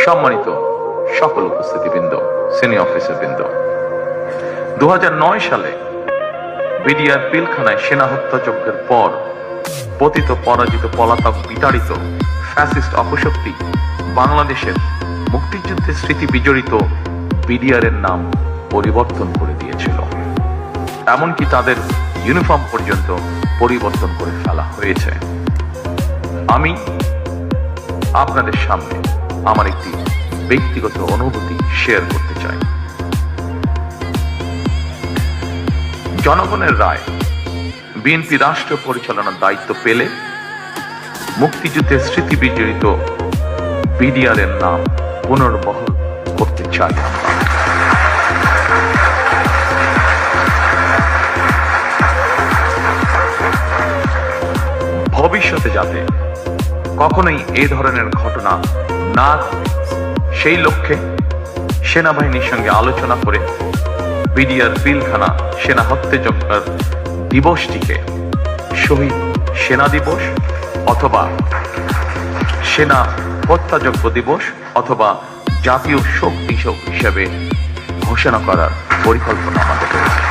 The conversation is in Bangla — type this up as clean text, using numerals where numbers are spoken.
সম্মানিত সকল উপস্থিতিবৃন্দ, সিনিয়র অফিসারবৃন্দ, 2009 সালে বিডিআর পিলখানায় সেনা হত্যাযজ্ঞের পর পতিত পরাজিত পলাতক বিতাড়িত ফ্যাসিস্ট অপশক্তি বাংলাদেশের মুক্তিযুদ্ধের স্মৃতি বিজড়িত বিডিআর এর নাম পরিবর্তন করে দিয়েছিল। এমনকি তাদের ইউনিফর্ম পর্যন্ত পরিবর্তন করে ফেলা হয়েছে। আমি আপনাদের সামনে আমার একটি ব্যক্তিগত অনুভূতি শেয়ার করতে চাই। জনগণের রায় বিএনপি রাষ্ট্র পরিচালনার দায়িত্ব পেলে মুক্তিযুদ্ধের স্মৃতি বিজড়িত বিডিআর এর নাম পুনর্বহাল করতে চাই। ভবিষ্যতে যাতে কখনোই এই ধরনের ঘটনা না ঘটে সেই লক্ষ্যে সেনাবাহিনীর সঙ্গে আলোচনা করে বিডিআর পিলখানা সেনা হত্যাযজ্ঞের দিবসটিকে শহীদ সেনা দিবস অথবা সেনা হত্যাযজ্ঞ দিবস অথবা জাতীয় শোক দিবস হিসেবে ঘোষণা করার পরিকল্পনা আমাদের রয়েছে।